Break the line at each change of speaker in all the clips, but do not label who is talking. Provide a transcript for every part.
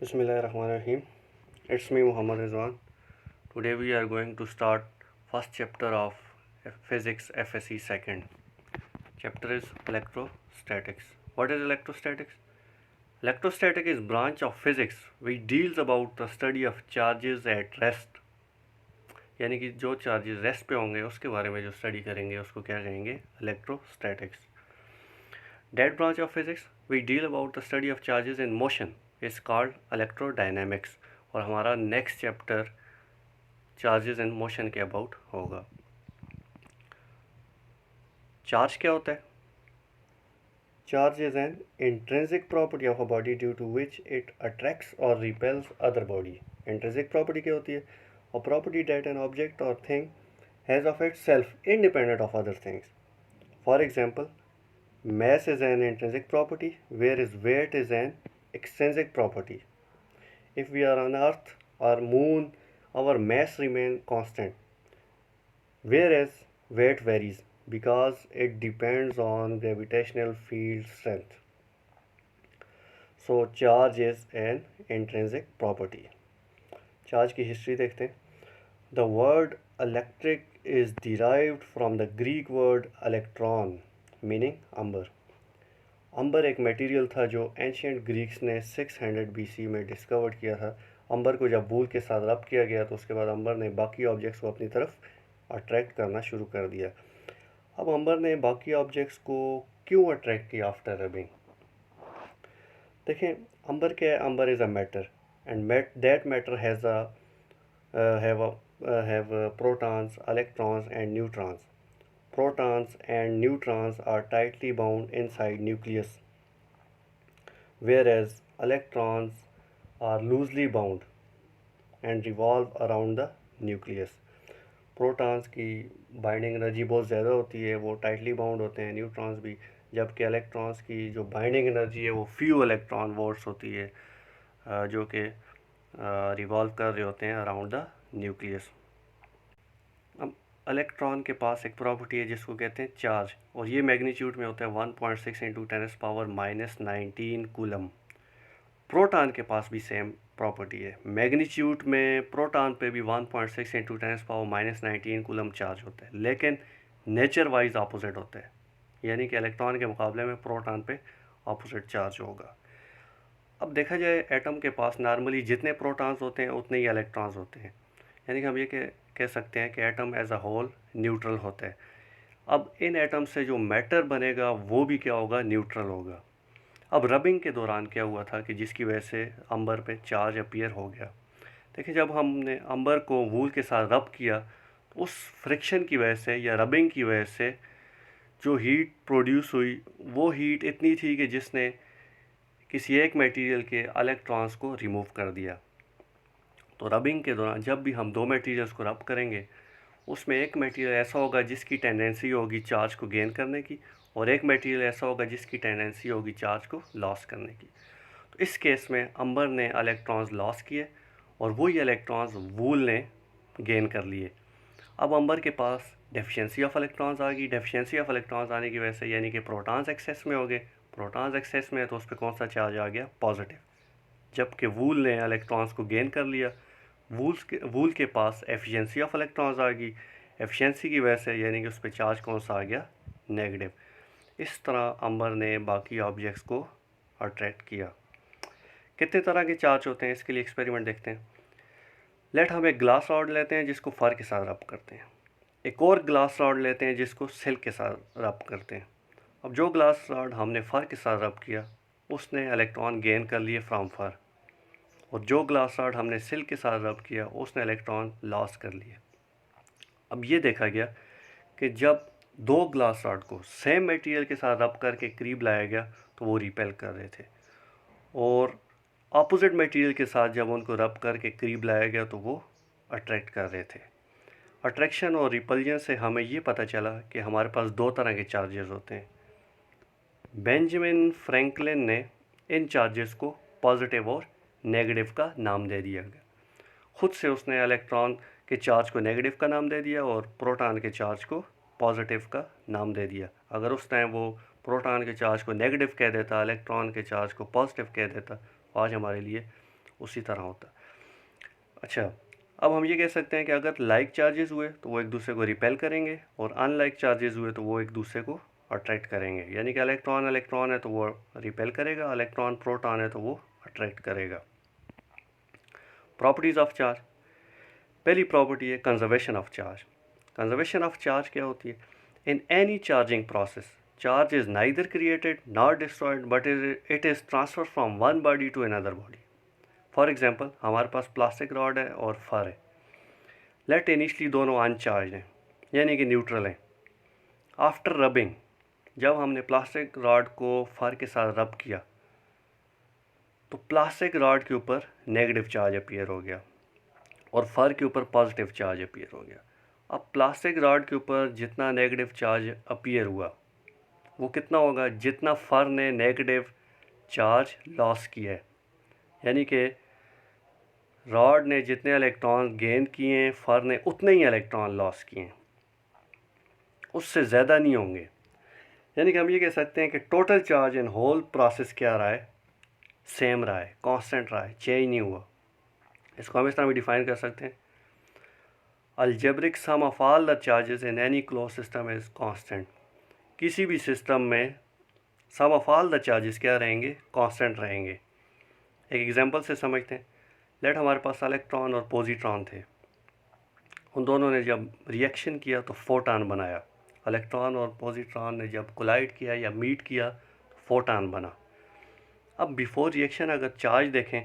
Bismillahirrahmanirrahim. It's me Muhammad Rizwan. Today we are going to start first chapter of Physics FSE second. Chapter is electrostatics. What is electrostatics? Electrostatic is branch of physics which deals about the study of charges at rest. यानी कि जो charges rest पे होंगे उसके बारे में जो study करेंगे उसको क्या कहेंगे? Electrostatics. That branch of physics we deal about the study of charges in motion is called electrodynamics. और हमारा next chapter charges in motion के अबाउट होगा. चार्ज क्या होता है? Charge is an intrinsic property of a body due to which it attracts और repels other body. Intrinsic property क्या होती है? A property that an object और thing has of itself independent of other things. For example, mass is an intrinsic property, whereas weight is an extrinsic property. If we are on Earth or Moon, our mass remains constant, whereas weight varies because it depends on gravitational field strength. So charge is an intrinsic property. Charge की history देखते हैं. The word electric is derived from the Greek word electron, meaning amber. Amber एक material था जो ancient Greeks ने 600 BC में discover किया था. अंबर को जब वूल के साथ रब किया गया तो उसके बाद अंबर ने बाकी ऑब्जेक्ट्स को अपनी तरफ अट्रैक्ट करना शुरू कर दिया. अब अंबर ने बाकी ऑब्जेक्ट्स को क्यों अट्रैक्ट किया आफ्टर रबिंग? देखें, अंबर क्या है? Amber is a matter and that matter have protons, electrons and neutrons. Protons and neutrons are tightly bound inside nucleus, whereas electrons are loosely bound and revolve around the nucleus. Protons की binding energy बहुत ज़्यादा होती है, वो tightly bound होते हैं, neutrons भी. जबकि इलेक्ट्रॉन्स की जो बाइंडिंग एनर्जी है वो फ्यू इलेक्ट्रॉन वोल्ट्स होती है, जो कि रिवॉल्व कर रहे होते हैं अराउंड द न्यूक्लियस. अब इलेक्ट्रॉन के पास एक प्रॉपर्टी है जिसको कहते हैं चार्ज, और ये मैग्नीट्यूड में होता है 1.6 इंटू 10⁻⁻19 कूलम. प्रोटॉन के पास भी सेम प्रॉपर्टी है. मैग्नीट्यूड में प्रोटॉन पे भी 1.6 इंटू 10⁻⁻19 कूलम चार्ज होता है, लेकिन नेचर वाइज अपोजिट होता है. यानी कि इलेक्ट्रॉन के मुकाबले में प्रोटॉन पे अपोजिट चार्ज होगा. अब देखा जाए, एटम के पास नॉर्मली जितने प्रोटॉन्स होते हैं उतने ही इलेक्ट्रॉन्स होते हैं. यानी कि हम ये कह सकते हैं कि atom as a whole neutral होता है. अब इन एटम से जो मैटर बनेगा वो भी क्या होगा? न्यूट्रल होगा. अब रबिंग के दौरान क्या हुआ था कि जिसकी वजह से अंबर पे चार्ज अपीयर हो गया. देखिए, जब हमने अंबर को वूल के साथ रब किया तो उस फ्रिक्शन की वजह से या रबिंग की वजह से जो हीट प्रोड्यूस हुई वो हीट इतनी थी कि जिसने किसी एक मटेरियल के इलेक्ट्रॉन्स को रिमूव कर दिया. तो रबिंग के दौरान जब भी हम दो मटेरियल्स को रब करेंगे उसमें एक मटेरियल ऐसा होगा जिसकी टेंडेंसी होगी चार्ज को गेन करने की, और एक मटेरियल ऐसा होगा जिसकी टेंडेंसी होगी चार्ज को लॉस करने की. तो इस केस में अंबर ने इलेक्ट्रॉन्स लॉस किए और वही इलेक्ट्रॉन्स वूल ने गेन कर लिए. अब अंबर के पास डेफिशिएंसी ऑफ इलेक्ट्रॉन्स आ गई. डेफिशिएंसी ऑफ इलेक्ट्रॉन्स आने की वजह से यानी कि प्रोटॉन्स एक्सेस में हो गए. प्रोटॉन्स एक्सेस में है तो उस पर कौन सा चार्ज आ गया? पॉजिटिव. जबकि वूल ने इलेक्ट्रॉन्स को गेन कर लिया. वूल के पास एफिशिएंसी ऑफ इलेक्ट्रॉन्स आ गई. एफिशिएंसी की वजह से यानी कि उस पर चार्ज कौन सा आ गया? नेगेटिव. इस तरह अंबर ने बाकी ऑब्जेक्ट्स को अट्रैक्ट किया. कितने तरह के चार्ज होते हैं इसके लिए एक्सपेरिमेंट देखते हैं. लेट हम एक ग्लास रॉड लेते हैं जिसको फर के साथ रब करते हैं. एक और ग्लास रॉड लेते हैं जिसको सिल्क के साथ रब करते हैं. अब जो ग्लास रॉड हमने फर के साथ रब किया उसने इलेक्ट्रॉन गेन कर लिए फ्रॉम फर, और जो ग्लास रॉड हमने सिल्क के साथ रब किया उसने इलेक्ट्रॉन लॉस कर लिए. अब ये देखा गया कि जब दो ग्लास रॉड को सेम मटेरियल के साथ रब करके करीब लाया गया तो वो रिपेल कर रहे थे, और अपोजिट मटेरियल के साथ जब उनको रब करके करीब लाया गया तो वो अट्रैक्ट कर रहे थे. अट्रैक्शन और रिपल्जन से हमें ये पता चला कि हमारे पास दो तरह के चार्जेस होते हैं. बेंजामिन फ्रैंकलिन ने इन चार्जेस को पॉजिटिव और नेगेटिव का नाम दे दिया गया. खुद से उसने इलेक्ट्रॉन के चार्ज को नेगेटिव का नाम दे दिया और प्रोटॉन के चार्ज को पॉजिटिव का नाम दे दिया. अगर उस टाइम वो प्रोटॉन के चार्ज को नेगेटिव कह देता, इलेक्ट्रॉन के चार्ज को पॉजिटिव कह देता, आज हमारे लिए उसी तरह होता है। अच्छा, अब हम ये कह सकते हैं कि अगर लाइक चार्जेस हुए तो वो एक दूसरे को रिपेल करेंगे, और अनलाइक चार्जेस हुए तो वो एक दूसरे को अट्रैक्ट करेंगे। यानी कि इलेक्ट्रॉन इलेक्ट्रॉन है तो वो रिपेल करेगा, इलेक्ट्रॉन प्रोटॉन है तो वो अट्रैक्ट करेगा। प्रॉपर्टीज़ ऑफ चार्ज, पहली प्रॉपर्टी है conservation of charge. Conservation of charge क्या होती है? In any charging process charge is neither created not destroyed but it is transfer from one body to another body. For example, हमारे पास plastic rod है और फर है। Late initially दोनों अनचार्ज हैं, यानी कि न्यूट्रल हैं। आफ्टर रबिंग, जब हमने प्लास्टिक रॉड को फर के साथ रब किया तो प्लास्टिक रॉड के ऊपर नेगेटिव चार्ज अपीयर हो गया और फर के ऊपर पॉजिटिव चार्ज अपीयर हो गया। अब प्लास्टिक रॉड के ऊपर जितना नेगेटिव चार्ज अपीयर हुआ वो कितना होगा? जितना फर ने नेगेटिव चार्ज लॉस किया है। यानी कि रॉड ने जितने इलेक्ट्रॉन गेन किए हैं, फर ने उतने ही इलेक्ट्रॉन लॉस किए हैं, उससे ज़्यादा नहीं होंगे। यानी कि हम ये कह सकते हैं कि total charge in whole process क्या रहा है? सेम रहा है, कांस्टेंट रहा है, चेंज नहीं हुआ। इसको हम इस तरह भी डिफाइन कर सकते हैं, algebraic sum of all the charges in any close system is constant. किसी भी सिस्टम में sum of all the charges क्या रहेंगे? कांस्टेंट रहेंगे। एक एग्जांपल से समझते हैं। लेट हमारे पास इलेक्ट्रॉन और पॉजिट्रॉन थे, उन दोनों ने जब रिएक्शन किया तो फोटॉन बनाया। इलेक्ट्रॉन और पॉजिट्रॉन ने जब कोलाइड किया या मीट किया तो फोटॉन बना। अब बिफोर रिएक्शन अगर चार्ज देखें,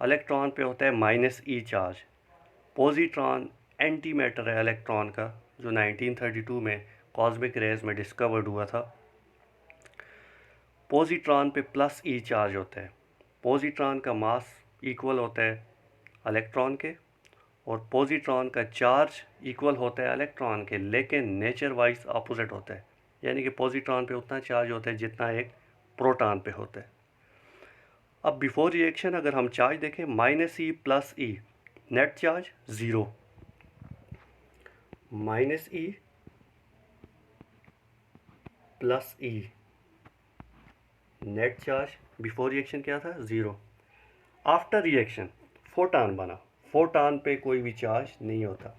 इलेक्ट्रॉन पे होता है -e charge. Positron anti matter है इलेक्ट्रॉन का, जो 1932 में कॉस्मिक रेज में डिस्कवर्ड हुआ था। पॉजिट्रॉन पे +e चार्ज होता है। पॉजिट्रॉन का मास इक्वल होता है इलेक्ट्रॉन के, और पॉजिट्रॉन का चार्ज इक्वल होता है इलेक्ट्रॉन के, लेकिन नेचर वाइज अपोजिट होता है। यानी कि पॉजिट्रॉन पे उतना चार्ज होता है जितना एक प्रोटॉन पे होता है। अब बिफोर रिएक्शन अगर हम चार्ज देखें, -e + e, net charge 0। -e + e, net charge before reaction क्या था? 0। आफ्टर रिएक्शन फोटॉन बना। फोटॉन पे कोई भी चार्ज नहीं होता,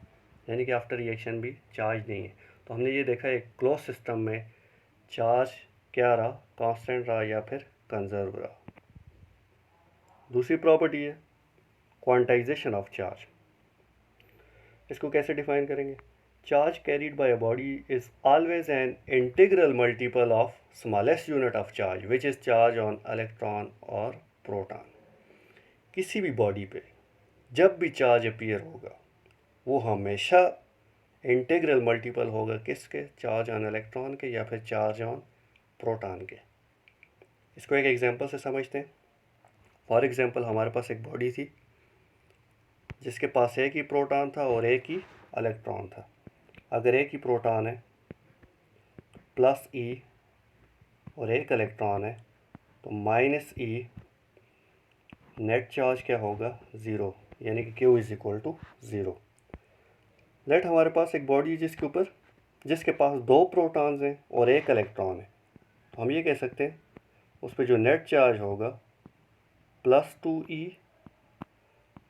यानी कि आफ्टर रिएक्शन भी चार्ज नहीं है। तो हमने ये देखा एक क्लोज सिस्टम में चार्ज क्या रहा? कांस्टेंट रहा या फिर कंजर्व रहा। दूसरी प्रॉपर्टी है क्वांटाइजेशन ऑफ चार्ज। इसको कैसे डिफाइन करेंगे? Charge carried bye a body is always an integral multiple of smallest unit of charge which is charge on electron और प्रोटॉन। किसी भी बॉडी पे जब भी चार्ज अपीयर होगा वो हमेशा इंटीग्रल मल्टीपल होगा किसके? चार्ज ऑन इलेक्ट्रॉन के या फिर चार्ज ऑन प्रोटॉन के। इसको एक एग्जांपल से समझते हैं। फॉर एग्जांपल, हमारे पास एक बॉडी थी जिसके पास एक ही प्रोटॉन था और एक ही इलेक्ट्रॉन था। अगर एक ही प्रोटॉन है +e और एक इलेक्ट्रॉन है तो -e, नेट चार्ज क्या होगा? 0, यानी कि Q is equal to 0। Let हमारे पास एक बॉडी है जिसके पास 2 प्रोटॉन्स हैं और एक इलेक्ट्रॉन है। तो हम ये कह सकते हैं उस पर जो नेट चार्ज होगा +2e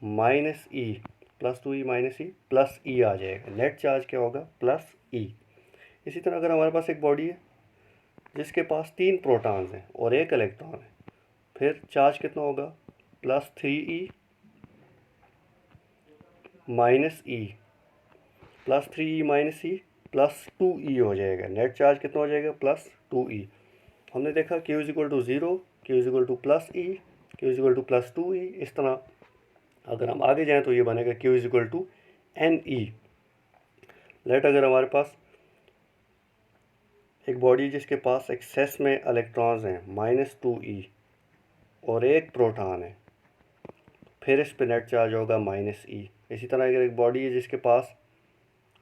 -e, +2e आ जाएगा। नेट चार्ज क्या होगा? +e। इसी तरह अगर हमारे पास एक बॉडी है जिसके पास 3 प्रोटॉन्स हैं और एक इलेक्ट्रॉन है, फिर चार्ज कितना होगा? +3e -e, +3e +2e हो जाएगा। नेट चार्ज कितना हो जाएगा? +2e। हमने देखा Q is equal to 0, Q is equal to +e, Q is equal to +2e। इस तरह अगर हम आगे जाएं तो ये बनेगा Q is equal to ne। Let अगर हमारे पास एक बॉडी जिसके पास एक्सेस में इलेक्ट्रॉन्स हैं -2e और एक प्रोटॉन है, फिर इस पे नेट चार्ज होगा -e। इसी तरह अगर एक बॉडी है जिसके पास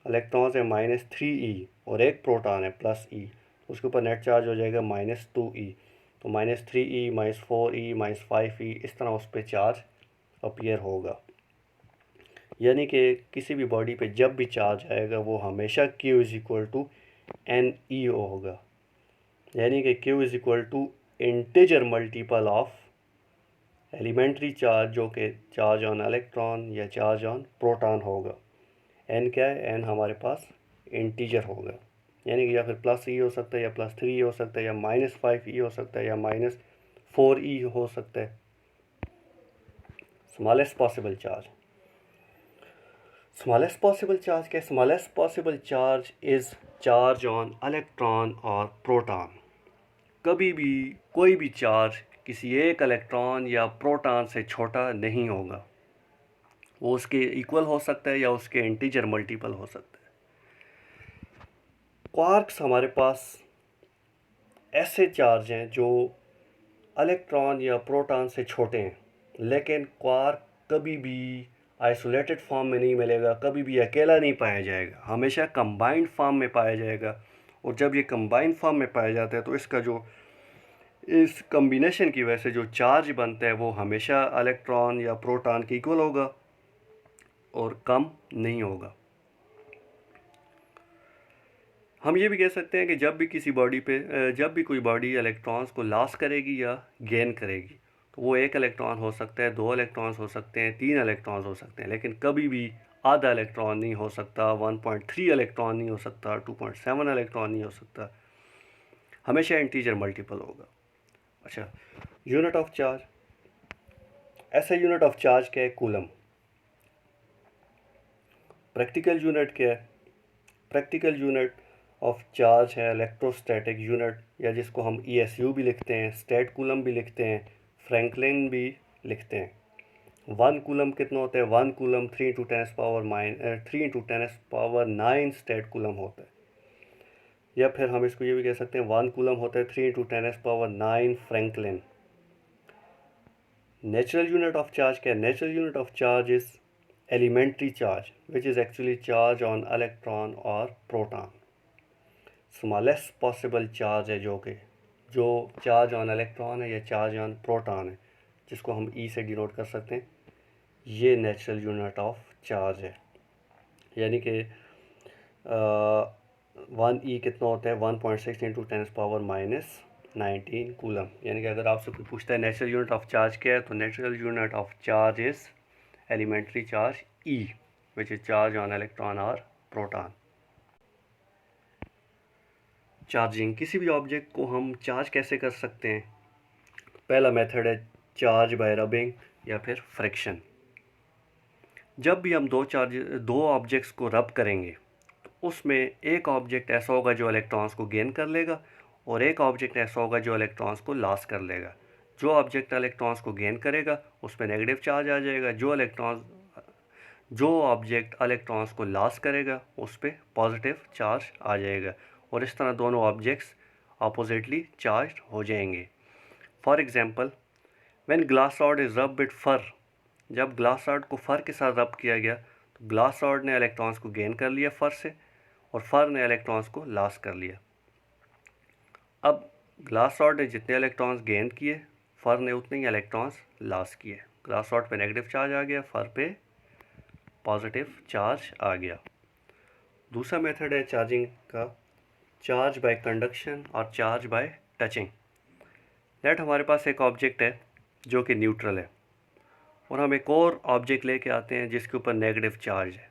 इलेक्ट्रॉन्स हैं -3e और एक प्रोटॉन है +e, तो उसके ऊपर नेट चार्ज हो जाएगा -2e। तो -3e -4e -5e, इस तरह उस पर चार्ज अपीयर होगा। यानी कि किसी भी बॉडी पे जब भी चार्ज आएगा वो हमेशा Q is equal to ne होगा, यानी कि Q is equal to integer multiple of elementary charge जो कि चार्ज ऑन इलेक्ट्रॉन या चार्ज ऑन प्रोटॉन होगा। एन क्या है? एन हमारे पास इंटीजर होगा, यानी कि या फिर प्लस ई हो सकता है या प्लस 3 हो सकता है या -5 ई हो सकता है या -4 ई हो सकता है। Smallest possible charge, smallest possible charge क्या है? Smallest possible charge is charge on electron और प्रोटॉन। कभी भी कोई भी चार्ज किसी एक इलेक्ट्रॉन या प्रोटॉन से छोटा नहीं होगा। वो उसके इक्वल हो सकता है या उसके इंटीजर मल्टीपल हो सकता है। क्वार्क्स हमारे पास ऐसे चार्ज हैं जो इलेक्ट्रॉन या प्रोटॉन से छोटे हैं, लेकिन क्वार्क कभी भी आइसोलेटेड फॉर्म में नहीं मिलेगा, कभी भी अकेला नहीं पाया जाएगा, हमेशा कंबाइंड फॉर्म में पाया जाएगा। और जब ये कंबाइंड फॉर्म में पाया जाता है तो इसका जो इस कम्बिनेशन की वजह से जो चार्ज बनता है वो हमेशा इलेक्ट्रॉन या प्रोटॉन के इक्वल होगा और कम नहीं होगा। हम ये भी कह सकते हैं कि जब भी किसी बॉडी पे जब भी कोई बॉडी इलेक्ट्रॉन्स को लॉस करेगी या गेन करेगी तो वो 1 इलेक्ट्रॉन हो सकता है, 2 इलेक्ट्रॉन्स हो सकते हैं, 3 इलेक्ट्रॉन्स हो सकते हैं, लेकिन कभी भी आधा इलेक्ट्रॉन नहीं हो सकता, 1.3 इलेक्ट्रॉन नहीं हो सकता, 2.7 इलेक्ट्रॉन नहीं हो सकता, हमेशा इंटीजर मल्टीपल होगा। अच्छा, यूनिट ऑफ चार्ज, ऐसा यूनिट ऑफ चार्ज क्या है? कूलम। प्रैक्टिकल यूनिट क्या है? प्रैक्टिकल यूनिट ऑफ चार्ज है इलेक्ट्रोस्टैटिक यूनिट, या जिसको हम ESU भी लिखते हैं, स्टैट कूलम भी लिखते हैं, फ्रैंकलिन भी लिखते हैं। 1 कूलम कितना होता है? 1 कूलम 3 × 10⁻9 स्टैट कूलम होता है। या फिर हम इसको ये भी कह सकते हैं 1 कूलम होता है 3 × 10⁻9 franklin. Natural unit of charge क्या है? Natural unit of charge is elementary charge which is actually charge on electron और प्रोटॉन। स्मॉलेस्ट पॉसिबल चार्ज है जो चार्ज ऑन इलेक्ट्रॉन है या चार्ज ऑन प्रोटॉन है, जिसको हम ई से डिनोट कर सकते हैं, ये नेचुरल यूनिट ऑफ चार्ज है। यानी कि 1 ई कितना होता है? 1.6 × 10⁻19 कूलम। यानी कि अगर आपसे कोई पूछता है नेचुरल यूनिट ऑफ चार्ज क्या है, तो natural unit of charge is elementary charge e which is charge on electron और प्रोटॉन। चार्जिंग, किसी भी ऑब्जेक्ट को हम चार्ज कैसे कर सकते हैं? पहला मेथड है चार्ज बाय रबिंग या फिर फ्रिक्शन। जब भी हम दो ऑब्जेक्ट्स को रब करेंगे तो उसमें एक ऑब्जेक्ट ऐसा होगा जो इलेक्ट्रॉन्स को गेन कर लेगा और एक ऑब्जेक्ट ऐसा होगा जो इलेक्ट्रॉन्स को लॉस कर लेगा। जो ऑब्जेक्ट इलेक्ट्रॉन्स को गेन करेगा उस पर नेगेटिव चार्ज आ जाएगा, जो ऑब्जेक्ट इलेक्ट्रॉन्स को लॉस करेगा उस पर पॉजिटिव चार्ज आ जाएगा, और इस तरह दोनों ऑब्जेक्ट्स अपोजिटली चार्ज हो जाएंगे। For example, when glass rod is रब विद फर, जब ग्लास रॉड को फर के साथ रब किया गया तो ग्लास रॉड ने इलेक्ट्रॉन्स को गेन कर लिया फर से और फर ने इलेक्ट्रॉन्स को लॉस कर लिया। अब ग्लास रॉड ने जितने इलेक्ट्रॉन्स गेन किए, फर ने उतने ही इलेक्ट्रॉन्स लॉस किए। ग्लास रॉड पे नेगेटिव चार्ज आ गया, फर पे पॉजिटिव चार्ज आ गया। दूसरा मेथड है चार्जिंग का, चार्ज बाय कंडक्शन और चार्ज बाय टचिंग। लेट हमारे पास एक ऑब्जेक्ट है जो कि न्यूट्रल है और हम एक और ऑब्जेक्ट लेके आते हैं जिसके ऊपर नेगेटिव चार्ज है।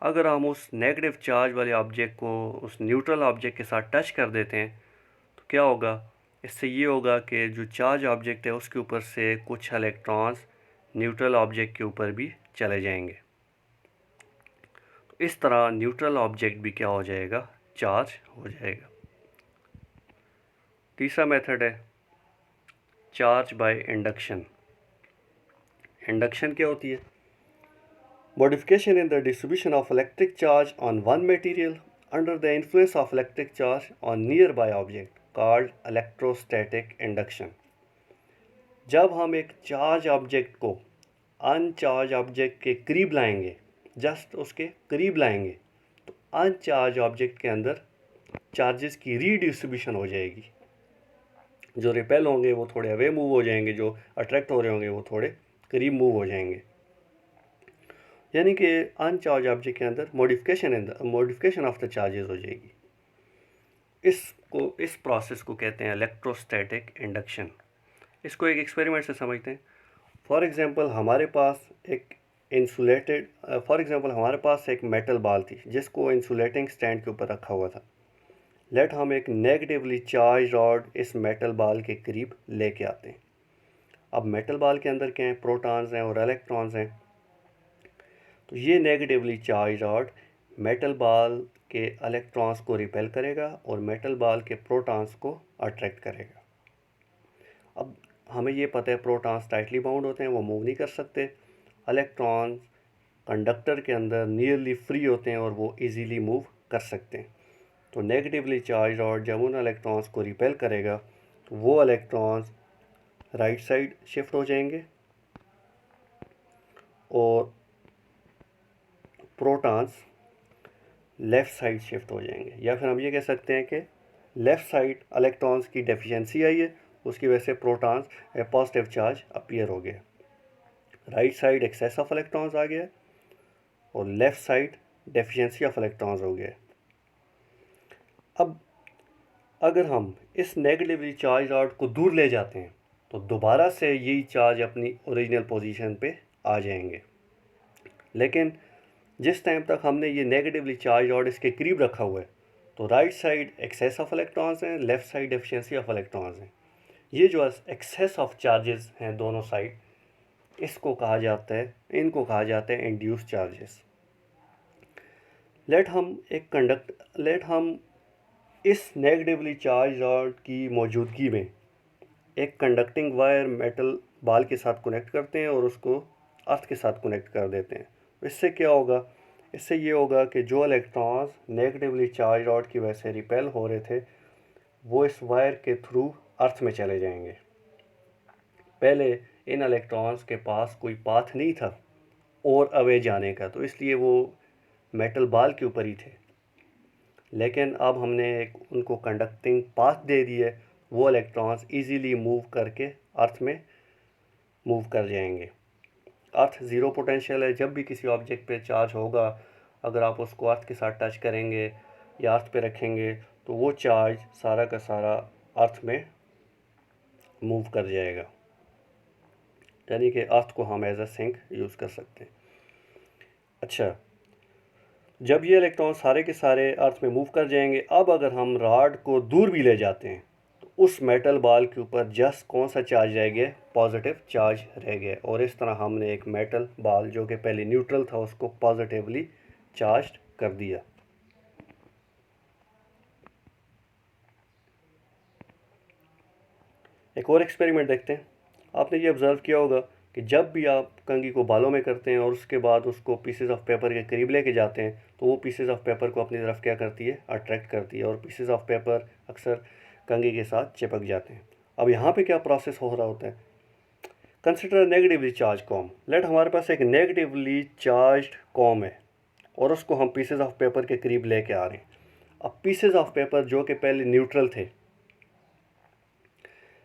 अगर हम उस नेगेटिव चार्ज वाले ऑब्जेक्ट को उस न्यूट्रल ऑब्जेक्ट के साथ टच कर देते हैं तो क्या होगा? इससे ये होगा कि जो चार्ज ऑब्जेक्ट है उसके ऊपर से कुछ इलेक्ट्रॉन्स न्यूट्रल ऑब्जेक्ट के ऊपर भी चले जाएंगे। तो इस तरह न्यूट्रल ऑब्जेक्ट भी क्या हो जाएगा? चार्ज हो जाएगा। तीसरा मेथड है चार्ज बाय इंडक्शन। इंडक्शन क्या होती है? Modification in the distribution of electric charge on one material under the influence of electric charge on nearby object called electrostatic induction। जब हम एक चार्ज ऑब्जेक्ट को अनचार्ज ऑब्जेक्ट के करीब लाएंगे, जस्ट उसके करीब लाएंगे, तो अनचार्ज ऑब्जेक्ट के अंदर चार्जेस की रीडिस्ट्रीब्यूशन हो जाएगी। जो रिपेल होंगे वो थोड़े अवे मूव हो जाएंगे, जो अट्रैक्ट हो रहे होंगे वो थोड़े करीब मूव हो जाएंगे। यानी कि अनचार्ज ऑब्जेक्ट के अंदर मॉडिफिकेशन ऑफ द चार्जेस हो जाएगी। इस प्रोसेस को कहते हैं इलेक्ट्रोस्टैटिक इंडक्शन। इसको एक एक्सपेरिमेंट से समझते हैं। फॉर एग्ज़ाम्पल हमारे पास एक इंसुलेटेड फॉर एग्ज़ाम्पल हमारे पास एक मेटल बॉल थी जिसको इंसुलेटिंग स्टैंड के ऊपर रखा हुआ था। लेट हम एक नेगेटिवली चार्ज रॉड इस मेटल बॉल के करीब लेके आते हैं। अब मेटल बॉल के अंदर क्या है, प्रोटॉन्स हैं और इलेक्ट्रॉन्स हैं। तो ये negatively charge rod metal ball के इलेक्ट्रॉन्स को रिपेल करेगा और मेटल बॉल के प्रोटॉन्स को अट्रैक्ट करेगा। अब हमें ये पता है प्रोटॉन्स टाइटली बाउंड होते हैं, वो मूव नहीं कर सकते। इलेक्ट्रॉन्स कंडक्टर के अंदर नियरली फ्री होते हैं और वो इजीली मूव कर सकते हैं। तो नेगेटिवली चार्ज रॉड जब उन इलेक्ट्रॉन्स को रिपेल करेगा तो वो इलेक्ट्रॉन्स राइट साइड शिफ्ट हो जाएंगे और प्रोटॉन्स लेफ़्ट साइड शिफ्ट हो जाएंगे। या फिर हम ये कह सकते हैं कि लेफ़्ट साइड इलेक्ट्रॉन्स की डेफिशिएंसी आई है, उसकी वजह से प्रोटॉन्स पॉजिटिव चार्ज अपीयर हो गया। Right side excess of electrons आ गया और left side deficiency of electrons हो गया। अब अगर हम इस नेगेटिवली चार्ज रॉड को दूर ले जाते हैं तो दोबारा से यही चार्ज अपनी ओरिजिनल पोजीशन पे आ जाएंगे। लेकिन जिस टाइम तक हमने ये नेगेटिवली चार्ज रॉड इसके करीब रखा हुआ है तो right side excess of electrons हैं, left side deficiency of electrons हैं। ये जो एक्सेस ऑफ चार्जेस हैं दोनों साइड, इनको कहा जाता है इंड्यूस चार्जेस। लेट हम इस नेगेटिवली चार्ज रॉड की मौजूदगी में एक कंडक्टिंग वायर मेटल बॉल के साथ कनेक्ट करते हैं और उसको अर्थ के साथ कनेक्ट कर देते हैं। इससे क्या होगा, इससे ये होगा कि जो इलेक्ट्रॉन्स नेगेटिवली चार्ज रॉड की वजह से रिपेल हो रहे थे वो इस वायर के थ्रू अर्थ में चले जाएंगे। पहले इन इलेक्ट्रॉन्स के पास कोई पाथ नहीं था और अवे जाने का, तो इसलिए वो मेटल बॉल के ऊपर ही थे। लेकिन अब हमने एक उनको कंडक्टिंग पाथ दे दी है, वो इलेक्ट्रॉन्स इजीली मूव करके अर्थ में मूव कर जाएंगे। अर्थ ज़ीरो पोटेंशियल है, जब भी किसी ऑब्जेक्ट पे चार्ज होगा अगर आप उसको अर्थ के साथ टच करेंगे या अर्थ पे रखेंगे तो वो चार्ज सारा का सारा अर्थ में मूव कर जाएगा, यानी कि अर्थ को हम एज अ सिंक यूज़ कर सकते हैं। अच्छा, जब ये इलेक्ट्रॉन सारे के सारे अर्थ में मूव कर जाएंगे, अब अगर हम रॉड को दूर भी ले जाते हैं तो उस मेटल बॉल के ऊपर जस्ट कौन सा चार्ज रह गया, पॉजिटिव चार्ज रह गया। और इस तरह हमने एक मेटल बॉल जो कि पहले न्यूट्रल था उसको पॉजिटिवली चार्ज कर दिया। एक और एक्सपेरिमेंट देखते हैं। आपने ये ऑब्ज़र्व किया होगा कि जब भी आप कंघी को बालों में करते हैं और उसके बाद उसको पीसेस ऑफ पेपर के करीब लेके जाते हैं तो वो पीसेस ऑफ पेपर को अपनी तरफ क्या करती है, अट्रैक्ट करती है और पीसेस ऑफ पेपर अक्सर कंघी के साथ चिपक जाते हैं। अब यहाँ पे क्या प्रोसेस हो रहा होता है, consider negatively charge comb. Let हमारे पास एक नेगेटिवली चार्ज कॉम है और उसको हम पीसेस ऑफ पेपर के करीब लेके आ रहे हैं। अब पीसेस ऑफ पेपर जो कि पहले न्यूट्रल थे,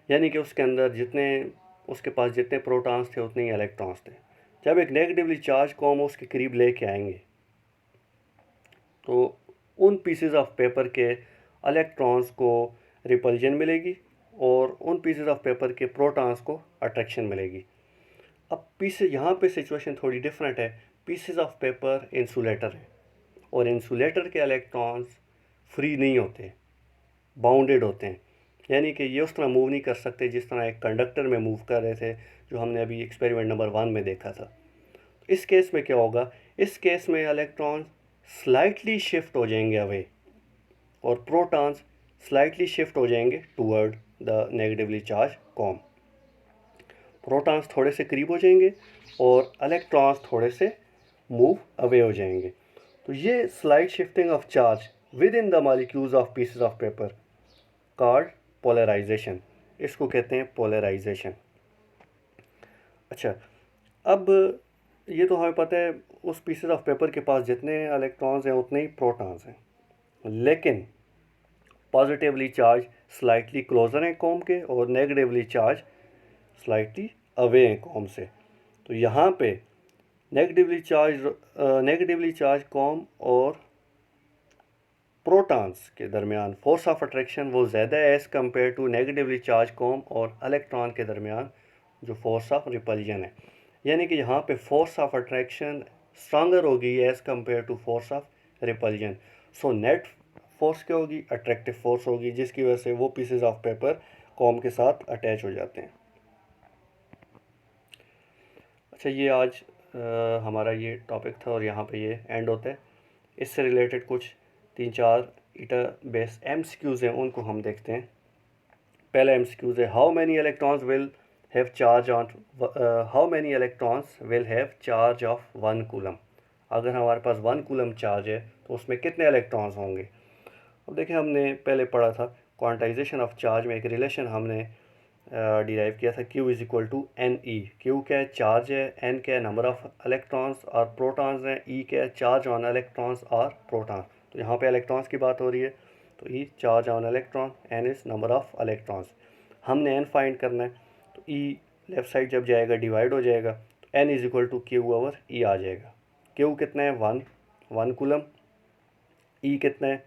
यानी कि उसके पास जितने प्रोटॉन्स थे उतने ही इलेक्ट्रॉन्स थे, जब एक नेगेटिवली चार्ज को हम उसके करीब लेके आएंगे तो उन पीसेस ऑफ पेपर के इलेक्ट्रॉन्स को रिपल्जन मिलेगी और उन पीसेस ऑफ पेपर के प्रोटॉन्स को अट्रैक्शन मिलेगी। अब यहाँ पे सिचुएशन थोड़ी डिफरेंट है। पीसेस ऑफ पेपर इंसुलेटर है और इंसुलेटर के इलेक्ट्रॉन्स फ्री नहीं होते, बाउंडेड होते हैं, यानी कि ये उस तरह मूव नहीं कर सकते जिस तरह एक कंडक्टर में मूव कर रहे थे जो हमने अभी एक्सपेरिमेंट नंबर 1 में देखा था। इस केस में क्या होगा, इस केस में इलेक्ट्रॉन स्लाइटली शिफ्ट हो जाएंगे अवे और प्रोटॉन्स स्लाइटली शिफ्ट हो जाएंगे toward the negatively charge com. Protons थोड़े से करीब हो जाएंगे और इलेक्ट्रॉन्स थोड़े से मूव अवे हो जाएंगे। तो ये slight shifting of charge within the molecules of pieces of paper called polarization, इसको कहते हैं पोलराइजेशन। अच्छा, अब ये तो हमें पता है उस पीसेस ऑफ पेपर के पास जितने इलेक्ट्रॉन्स हैं उतने ही प्रोटॉन्स हैं, लेकिन पॉजिटिवली चार्ज स्लाइटली क्लोजर हैं कॉम के और नेगेटिवली चार्ज स्लाइटली अवे हैं कॉम से। तो यहाँ पे नेगेटिवली चार्ज कॉम और प्रोटॉन्स के दरमियान फोर्स ऑफ अट्रैक्शन वो ज़्यादा है as compare to negatively charge comb और इलेक्ट्रॉन के दरमियान जो फोर्स ऑफ रिपल्जन है, यानी कि यहाँ पे फोर्स ऑफ अट्रैक्शन स्ट्रांगर होगी as compare to force of repulsion. So net force क्या होगी, अट्रैक्टिव फोर्स होगी, जिसकी वजह से वो पीसेज ऑफ पेपर कॉम के साथ अटैच हो जाते हैं। अच्छा, ये आज हमारा ये टॉपिक था और यहाँ पे ये एंड होता है। इससे रिलेटेड कुछ 3-4 ईटा बेस MCQs हैं, उनको हम देखते हैं। पहला MCQs है, how many electrons will have charge on how many electrons will have charge of 1 coulomb. अगर हमारे पास 1 कूलम चार्ज है तो उसमें कितने इलेक्ट्रॉन्स होंगे। अब देखिए, हमने पहले पढ़ा था क्वांटाइजेशन ऑफ चार्ज में एक रिलेशन हमने डिराइव किया था, Q is equal to NE। Q क्या है, चार्ज है, N क्या है, नंबर ऑफ इलेक्ट्रॉन्स और प्रोटॉन्स हैं, E क्या है, चार्ज ऑन इलेक्ट्रॉन्स और प्रोटॉन। तो यहाँ पे इलेक्ट्रॉन्स की बात हो रही है, तो E charge on electron, N is number of electrons. हमने N फाइंड करना है, तो E लेफ्ट साइड जब जाएगा डिवाइड हो जाएगा, तो N is equal to Q over E आ जाएगा। Q कितना है, 1 कूलम। E कितना है,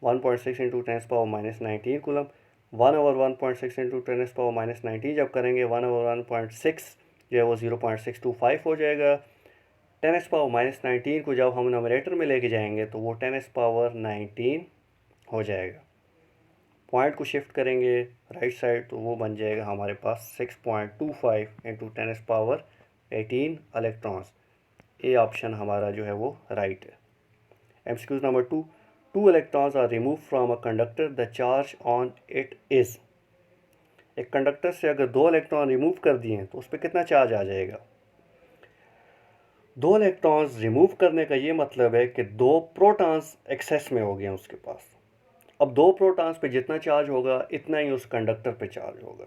1.6 इंटू 10⁻⁻19 कूलम। 1/1.6 इंटू 10⁻⁻19 जब करेंगे 1/1.6 जो है वो 0.625 हो जाएगा। 10⁻⁻19 को जब हम नंबरेटर में लेके जाएंगे तो वो 10⁻19 हो जाएगा। पॉइंट को शिफ्ट करेंगे राइट साइड तो वो बन जाएगा हमारे पास 6.25 इंटू 10⁻18 इलेक्ट्रॉन्स। ए ऑप्शन हमारा जो है वो राइट है। MCQ number 2, 2 electrons are removed from a conductor, the charge on it is। एक कंडक्टर से अगर 2 इलेक्ट्रॉन रिमूव कर दिए हैं तो उस पर कितना चार्ज आ जाएगा। 2 इलेक्ट्रॉन्स रिमूव करने का ये मतलब है कि 2 प्रोटॉन्स एक्सेस में हो गए हैं उसके पास। अब 2 प्रोटॉन्स पे जितना चार्ज होगा इतना ही उस कंडक्टर पे चार्ज होगा।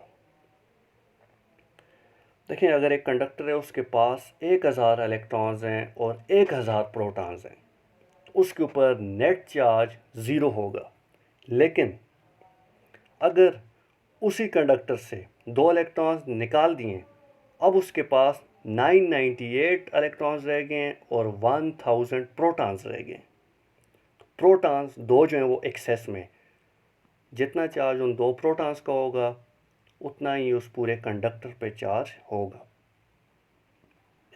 देखिए, अगर एक कंडक्टर है उसके पास 1000 इलेक्ट्रॉन्स हैं और 1000 प्रोटॉन्स हैं, उसके ऊपर नेट चार्ज 0 होगा। लेकिन अगर उसी कंडक्टर से 2 इलेक्ट्रॉन्स निकाल दिए, अब उसके पास 998 इलेक्ट्रॉन्स रह गए हैं और 1000 प्रोटॉन्स रह गए। प्रोटॉन्स 2 जो हैं वो एक्सेस में, जितना चार्ज उन 2 प्रोटॉन्स का होगा उतना ही उस पूरे कंडक्टर पे चार्ज होगा।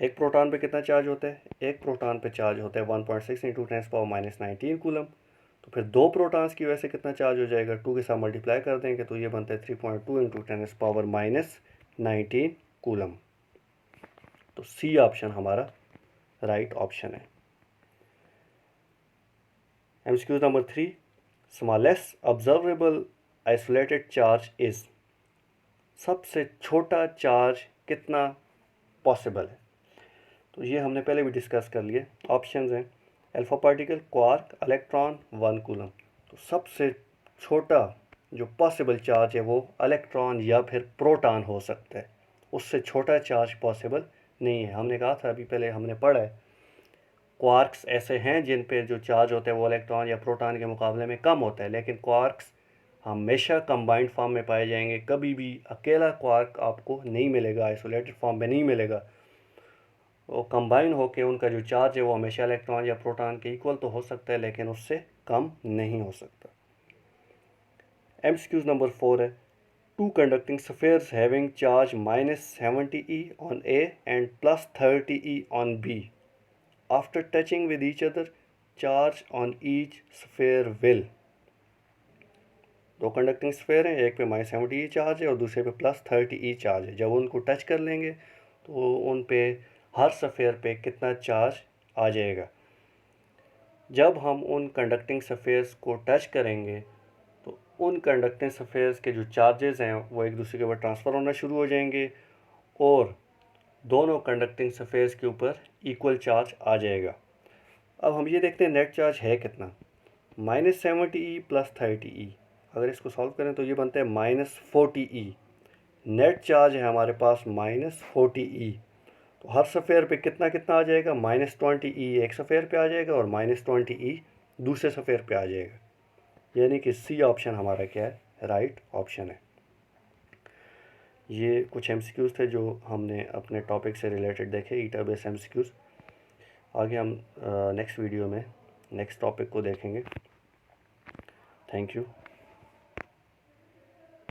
एक प्रोटॉन पे कितना चार्ज होता है, एक प्रोटॉन पे चार्ज होता है 1.6 इंटू 10⁻19 कूलम। तो फिर 2 प्रोटॉन्स की वजह से कितना चार्ज हो जाएगा, 2 के साथ मल्टीप्लाई कर देंगे तो ये बनता है 3.2 इंटू 10⁻19 कूलम। तो सी ऑप्शन हमारा राइट ऑप्शन है। MCQ number 3, smallest observable isolated charge is. सबसे छोटा चार्ज कितना पॉसिबल है, तो ये हमने पहले भी डिस्कस कर लिए। ऑप्शंस हैं alpha particle, quark, electron, 1 coulomb. तो सबसे छोटा जो पॉसिबल चार्ज है वो इलेक्ट्रॉन या फिर प्रोटॉन हो सकता है, उससे छोटा चार्ज पॉसिबल नहीं है। हमने कहा था अभी पहले हमने पढ़ा है, क्वार्क्स ऐसे हैं जिन पे जो चार्ज होता है वो इलेक्ट्रॉन या प्रोटॉन के मुकाबले में कम होता है, लेकिन क्वार्क्स हमेशा कंबाइंड फॉर्म में पाए जाएंगे। कभी भी अकेला क्वार्क आपको नहीं मिलेगा, आइसोलेटेड फॉर्म में नहीं मिलेगा। वो कंबाइन होकर उनका जो चार्ज है वो हमेशा इलेक्ट्रॉन या प्रोटॉन के इक्वल तो हो सकता है, लेकिन उससे कम नहीं हो सकता। MCQ नंबर 4 है, 2 conducting spheres having charge -70 E on A and +30 E on B. After touching with each other, charge on each sphere will। 2 conducting sphere हैं, एक पे -70 E चार्ज है और दूसरे पे +30 E चार्ज है। जब उनको टच कर लेंगे तो उन पे हर सफ़ेयर पे कितना चार्ज आ जाएगा। जब हम उन कंडक्टिंग सफ़ेयर्स को टच करेंगे तो उन कंडक्टिंग सफ़ेयर्स के जो चार्जेस हैं वो एक दूसरे के ऊपर ट्रांसफ़र होना शुरू हो जाएंगे और दोनों कंडक्टिंग सफ़ेयर्स के ऊपर इक्वल चार्ज आ जाएगा। अब हम ये देखते हैं नेट चार्ज है कितना, -70 E + 30 E। अगर इसको सॉल्व करें तो ये बनता है -40 E। नेट चार्ज है हमारे पास -40 E। तो हर सफ़ेयर पे कितना कितना आ जाएगा, -20 E एक सफ़ेयर पे आ जाएगा और -20 E दूसरे सफ़ेयर पे आ जाएगा। यानी कि सी ऑप्शन हमारा क्या है, राइट ऑप्शन है। ये कुछ MCQs थे जो हमने अपने टॉपिक से रिलेटेड देखे, ईटा बेस MCQs। आगे हम नेक्स्ट वीडियो में नेक्स्ट टॉपिक को देखेंगे। Thank you.